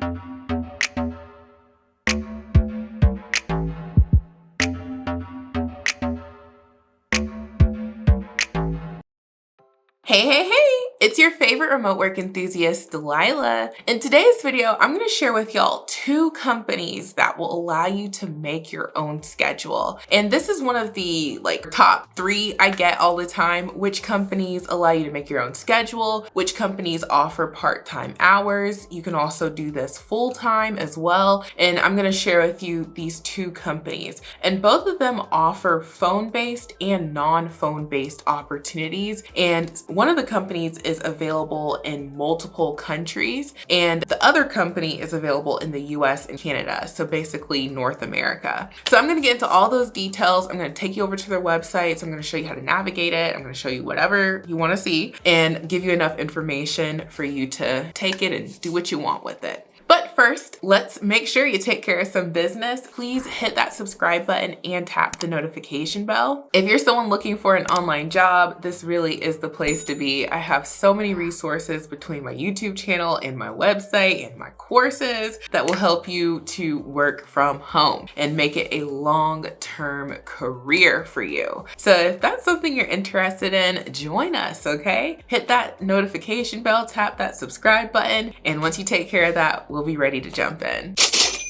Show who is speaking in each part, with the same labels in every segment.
Speaker 1: Hey, hey, hey! It's your favorite remote work enthusiast, Delilah. In today's video, I'm going to share with y'all 2 companies that will allow you to make your own schedule. And this is one of the top 3 I get all the time. Which companies allow you to make your own schedule? Which companies offer part-time hours? You can also do this full-time as well. And I'm going to share with you these 2 companies. And both of them offer phone-based and non-phone-based opportunities. And one of the companies is available in multiple countries, and the other company is available in the US and Canada, so basically North America. So I'm going to get into all those details. I'm going to take you over to their websites. I'm going to show you how to navigate it. I'm going to show you whatever you want to see and give you enough information for you to take it and do what you want with it. But first, let's make sure you take care of some business. Please hit that subscribe button and tap the notification bell. If you're someone looking for an online job, this really is the place to be. I have so many resources between my YouTube channel and my website and my courses that will help you to work from home and make it a long-term career for you. So if that's something you're interested in, join us, okay? Hit that notification bell, tap that subscribe button, and once you take care of that, we'll be ready to jump in.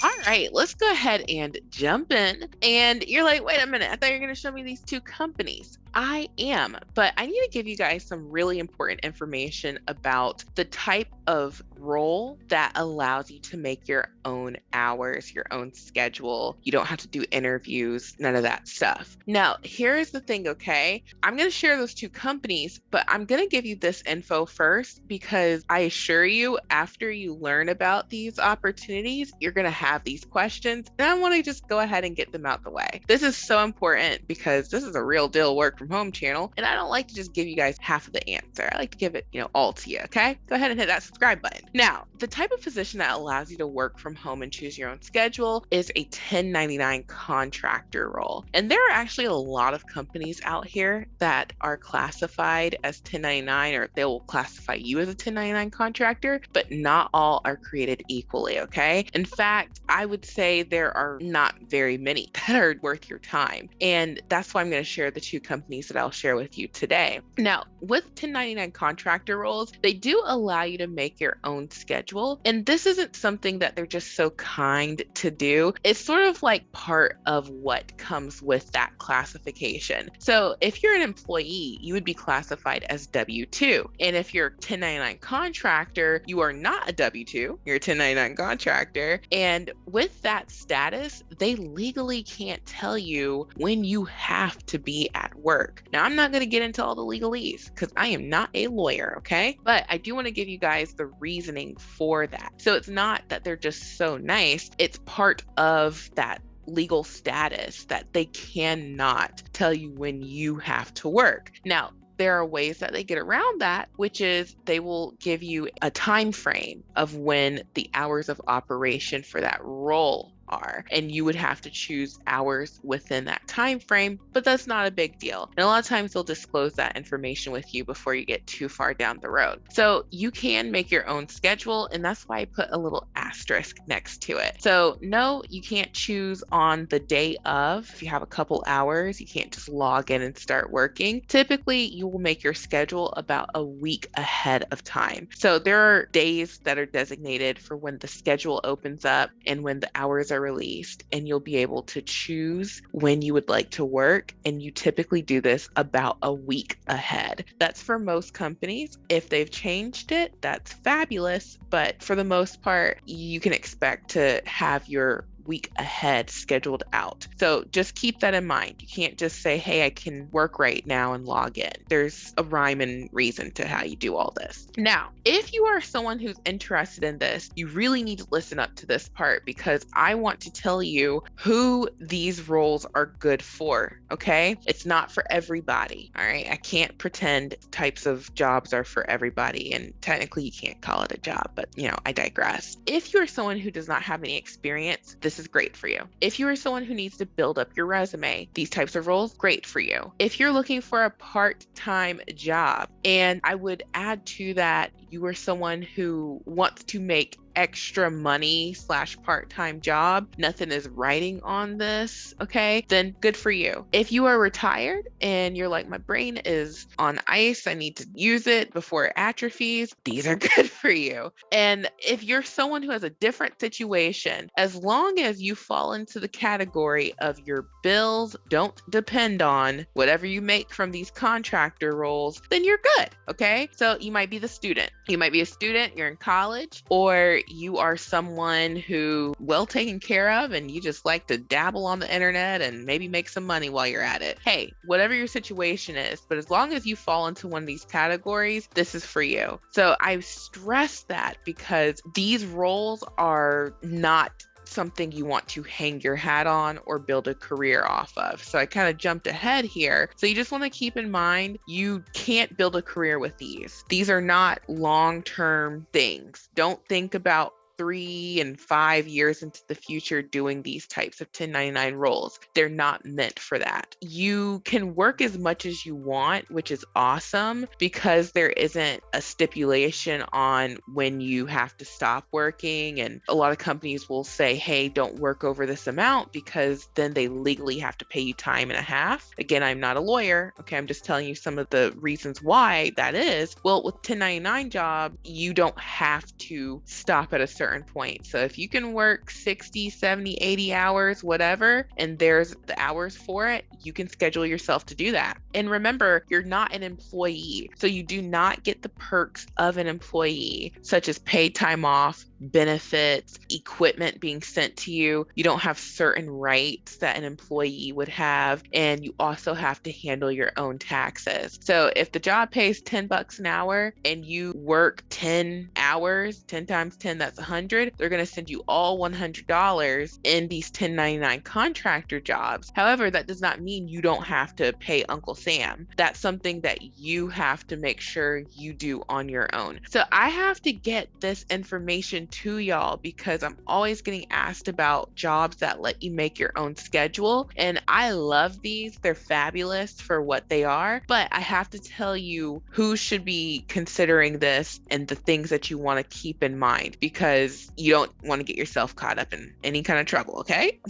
Speaker 1: All right, let's go ahead and jump in. And you're like, wait a minute, I thought you were going to show me these 2 companies. I am, but I need to give you guys some really important information about the type of role that allows you to make your own hours, your own schedule. You don't have to do interviews, none of that stuff. Now, here's the thing, okay? I'm going to share those 2 companies, but I'm going to give you this info first because I assure you, after you learn about these opportunities, you're going to have these questions. And I want to just go ahead and get them out the way. This is so important because this is a real deal work from home channel, and I don't like to just give you guys half of the answer. I like to give it, all to you, okay? Go ahead and hit that subscribe button. Now, the type of position that allows you to work from home and choose your own schedule is a 1099 contractor role. And there are actually a lot of companies out here that are classified as 1099, or they will classify you as a 1099 contractor, but not all are created equally, okay? In fact, I would say there are not very many that are worth your time. And that's why I'm going to share the 2 companies that I'll share with you today. Now, with 1099 contractor roles, they do allow you to make your own schedule. And this isn't something that they're just so kind to do. It's sort of like part of what comes with that classification. So if you're an employee, you would be classified as W-2. And if you're a 1099 contractor, you are not a W-2, you're a 1099 contractor. And with that status, they legally can't tell you when you have to be at work. Now, I'm not going to get into all the legalese because I am not a lawyer, okay? But I do want to give you guys the reasoning for that. So it's not that they're just so nice. It's part of that legal status that they cannot tell you when you have to work. Now, there are ways that they get around that, which is they will give you a time frame of when the hours of operation for that role are, and you would have to choose hours within that time frame, but that's not a big deal. And a lot of times they'll disclose that information with you before you get too far down the road. So you can make your own schedule, and that's why I put a little asterisk next to it. So no, you can't choose on the day of. If you have a couple hours, you can't just log in and start working. Typically, you will make your schedule about a week ahead of time. So there are days that are designated for when the schedule opens up and when the hours are released, and you'll be able to choose when you would like to work. And you typically do this about a week ahead. That's for most companies. If they've changed it, that's fabulous. But for the most part, you can expect to have your week ahead scheduled out. So just keep that in mind. You can't just say, hey, I can work right now and log in. There's a rhyme and reason to how you do all this. Now, if you are someone who's interested in this, you really need to listen up to this part, because I want to tell you who these roles are good for, okay? It's not for everybody, all right? I can't pretend types of jobs are for everybody, and technically you can't call it a job, but I digress. If you're someone who does not have any experience, this is great for you. If you are someone who needs to build up your resume, these types of roles, great for you. If you're looking for a part-time job, and I would add to that, you are someone who wants to make extra money / part-time job, nothing is writing on this, okay, then good for you. If you are retired and you're like, my brain is on ice, I need to use it before it atrophies, these are good for you. And if you're someone who has a different situation, as long as you fall into the category of your bills don't depend on whatever you make from these contractor roles, then you're good, okay? So you might be the student. You might be a student, you're in college, or you are someone who well taken care of and you just like to dabble on the internet and maybe make some money while you're at it. Hey, whatever your situation is, but as long as you fall into one of these categories, this is for you. So I stress that because these roles are not something you want to hang your hat on or build a career off of. So I kind of jumped ahead here. So you just want to keep in mind, you can't build a career with these. These are not long-term things. Don't think about 3 and 5 years into the future doing these types of 1099 roles. They're not meant for that. You can work as much as you want, which is awesome because there isn't a stipulation on when you have to stop working. And a lot of companies will say, hey, don't work over this amount because then they legally have to pay you time and a half. Again, I'm not a lawyer. Okay, I'm just telling you some of the reasons why that is. Well, with 1099 job, you don't have to stop at a certain point. So if you can work 60, 70, 80 hours, whatever, and there's the hours for it, you can schedule yourself to do that. And remember, you're not an employee. So you do not get the perks of an employee, such as paid time off, benefits, equipment being sent to you. You don't have certain rights that an employee would have. And you also have to handle your own taxes. So if the job pays $10 an hour and you work 10 hours, 10 times 10, that's 100, they're going to send you all $100 in these 1099 contractor jobs. However, that does not mean you don't have to pay Uncle Sam. That's something that you have to make sure you do on your own. So I have to get this information to y'all because I'm always getting asked about jobs that let you make your own schedule. And I love these. They're fabulous for what they are. But I have to tell you who should be considering this and the things that you want to keep in mind because you don't want to get yourself caught up in any kind of trouble, okay?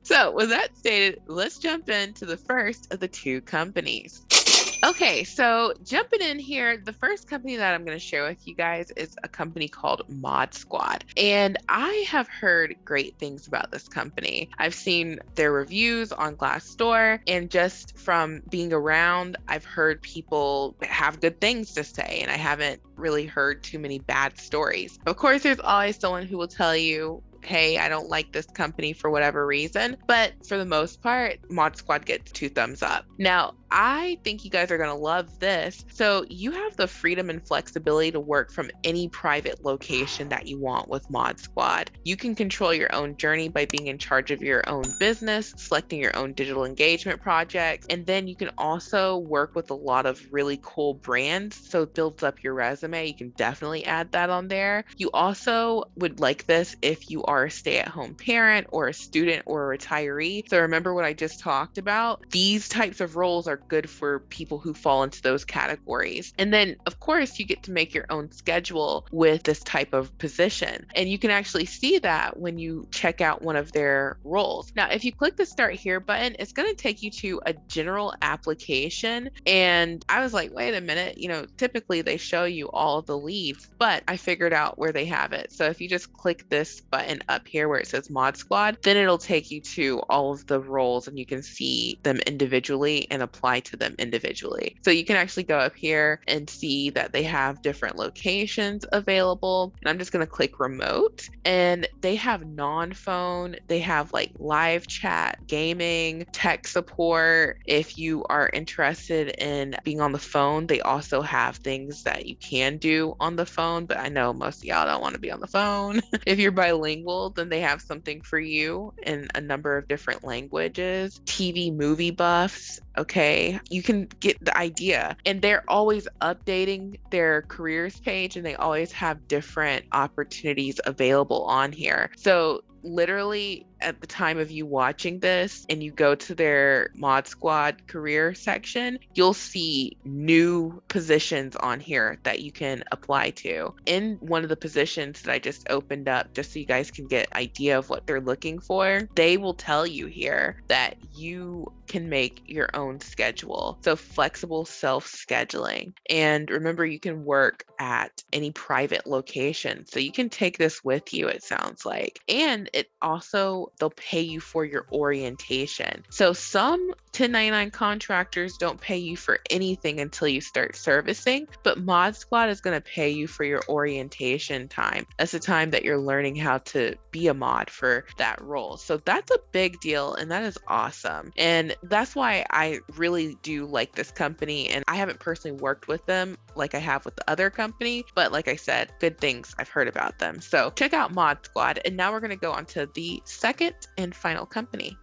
Speaker 1: So with that stated, let's jump into the first of the two companies. Okay, so jumping in here, the first company that I'm going to share with you guys is a company called Mod Squad. And I have heard great things about this company. I've seen their reviews on Glassdoor, and just from being around, I've heard people have good things to say, and I haven't really heard too many bad stories. Of course, there's always someone who will tell you, hey, I don't like this company for whatever reason. But for the most part, Mod Squad gets 2 thumbs up. Now, I think you guys are going to love this. So you have the freedom and flexibility to work from any private location that you want with Mod Squad. You can control your own journey by being in charge of your own business, selecting your own digital engagement projects, and then you can also work with a lot of really cool brands. So it builds up your resume. You can definitely add that on there. You also would like this if you are a stay-at-home parent or a student or a retiree. So remember what I just talked about? These types of roles are good for people who fall into those categories. And then, of course, you get to make your own schedule with this type of position. And you can actually see that when you check out one of their roles. Now, if you click the Start Here button, it's going to take you to a general application. And I was like, wait a minute, typically they show you all of the leads, but I figured out where they have it. So if you just click this button up here where it says Mod Squad, then it'll take you to all of the roles and you can see them individually and apply to them individually. So you can actually go up here and see that they have different locations available. And I'm just going to click remote, and they have non-phone, they have like live chat, gaming, tech support. If you are interested in being on the phone, they also have things that you can do on the phone, but I know most of y'all don't want to be on the phone. If you're bilingual, then they have something for you in a number of different languages. TV movie buffs, okay, you can get the idea. And they're always updating their careers page, and they always have different opportunities available on here. So literally
Speaker 2: at the time of you watching this and you go to their Mod Squad career section, you'll see new positions on here that you can apply to. In one of the positions that I just opened up, just so you guys can get an idea of what they're looking for, they will tell you here that you can make your own schedule. So flexible self-scheduling. And remember, you can work at any private location. So you can take this with you, it sounds like. And it also, they'll pay you for your orientation. So some 1099 contractors don't pay you for anything until you start servicing, but Mod Squad is going to pay you for your orientation time. That's the time that you're learning how to be a mod for that role. So that's a big deal, and that is awesome. And that's why I really do like this company. And I haven't personally worked with them like I have with the other company, but like I said, good things I've heard about them. So check out Mod Squad. And now we're going to go on to the second and final company.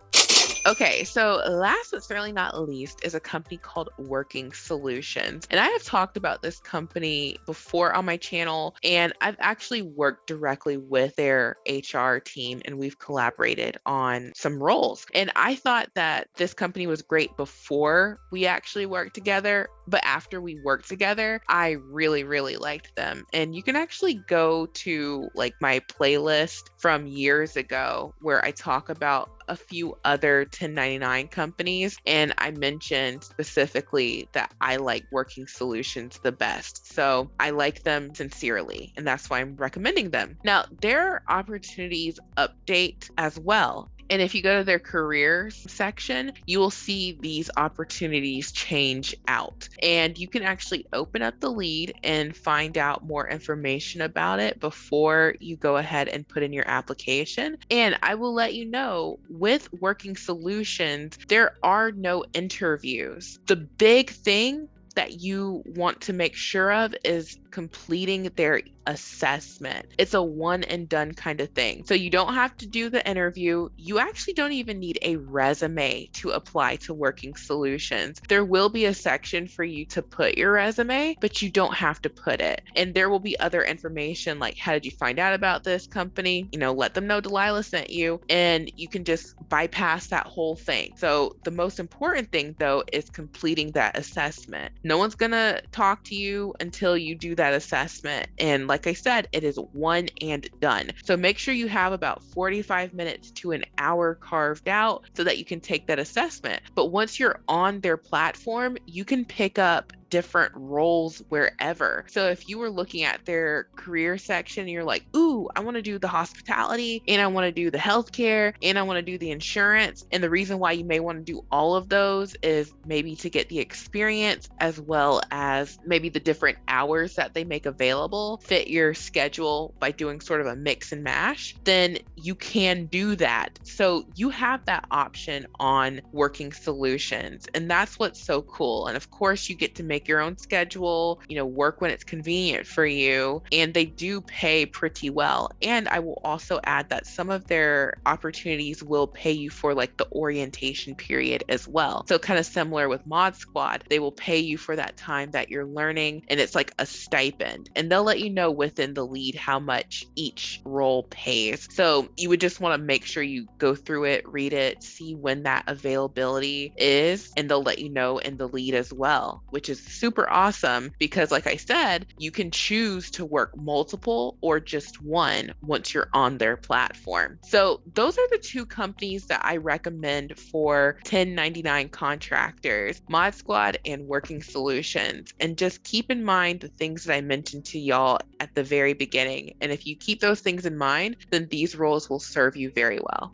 Speaker 2: Okay, so last but certainly not least is a company called Working Solutions. And I have talked about this company before on my channel, and I've actually worked directly with their HR team and we've collaborated on some roles. And I thought that this company was great before we actually worked together, but after we worked together, I really, really liked them. And you can actually go to like my playlist from years ago where I talk about a few other 1099 companies, and I mentioned specifically that I like Working Solutions the best. So I like them sincerely, and that's why I'm recommending them. Now, their opportunities update as well. And if you go to their careers section, you will see these opportunities change out. And you can actually open up the lead and find out more information about it before you go ahead and put in your application. And I will let you know, with Working Solutions, there are no interviews. The big thing that you want to make sure of is completing their assessment. It's a one and done kind of thing. So you don't have to do the interview. You actually don't even need a resume to apply to Working Solutions. There will be a section for you to put your resume, but you don't have to put it. And there will be other information like, how did you find out about this company? Let them know Delilah sent you, and you can just bypass that whole thing. So the most important thing though is completing that assessment. No one's gonna talk to you until you do that assessment. And like I said, it is one and done. So make sure you have about 45 minutes to an hour carved out so that you can take that assessment. But once you're on their platform, you can pick up different roles wherever. So if you were looking at their career section and you're like, ooh, I want to do the hospitality and I want to do the healthcare and I want to do the insurance. And the reason why you may want to do all of those is maybe to get the experience as well as maybe the different hours that they make available fit your schedule by doing sort of a mix and mash, then you can do that. So you have that option on Working Solutions. And that's what's so cool. And of course, you get to make your own schedule, work when it's convenient for you. And they do pay pretty well. And I will also add that some of their opportunities will pay you for like the orientation period as well. So kind of similar with Mod Squad, they will pay you for that time that you're learning, and it's like a stipend. And they'll let you know within the lead how much each role pays. So you would just want to make sure you go through it, read it, see when that availability is, and they'll let you know in the lead as well, which is super awesome because like I said, you can choose to work multiple or just one once you're on their platform. So those are the two companies that I recommend for 1099 contractors, Mod Squad and Working Solutions. And just keep in mind the things that I mentioned to y'all at the very beginning. And if you keep those things in mind, then these roles will serve you very well.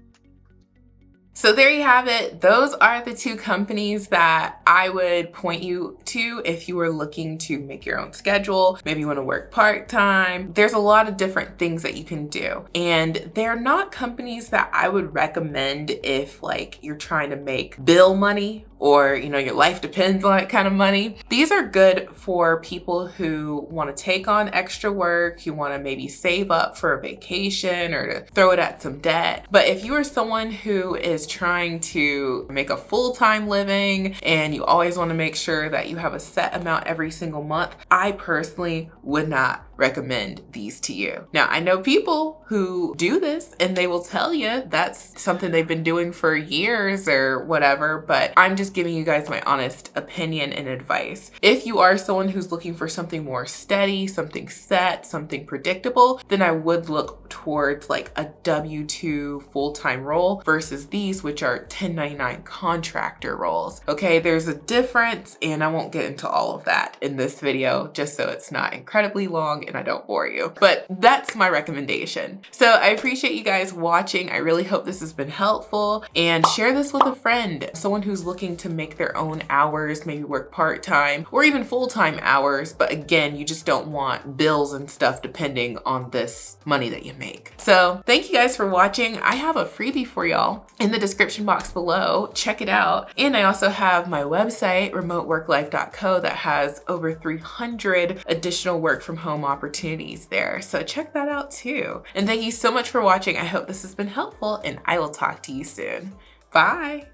Speaker 1: So there you have it. Those are the two companies that I would point you to if you were looking to make your own schedule. Maybe you want to work part-time. There's a lot of different things that you can do. And they're not companies that I would recommend if like you're trying to make bill money or, your life depends on that kind of money. These are good for people who want to take on extra work, who want to maybe save up for a vacation or to throw it at some debt. But if you are someone who is trying to make a full-time living and you always want to make sure that you have a set amount every single month, I personally would not recommend these to you. Now, I know people who do this and they will tell you that's something they've been doing for years or whatever, but I'm just giving you guys my honest opinion and advice. If you are someone who's looking for something more steady, something set, something predictable, then I would look towards like a W-2 full-time role versus these, which are 1099 contractor roles. Okay, there's a difference, and I won't get into all of that in this video just so it's not incredibly long and I don't bore you. But that's my recommendation. So I appreciate you guys watching. I really hope this has been helpful, and share this with a friend, someone who's looking to make their own hours, maybe work part-time or even full-time hours. But again, you just don't want bills and stuff depending on this money that you make. So thank you guys for watching. I have a freebie for y'all in the description box below. Check it out. And I also have my website, remoteworklife.co, that has over 300 additional work from home opportunities there. So check that out too. And thank you so much for watching. I hope this has been helpful, and I will talk to you soon. Bye.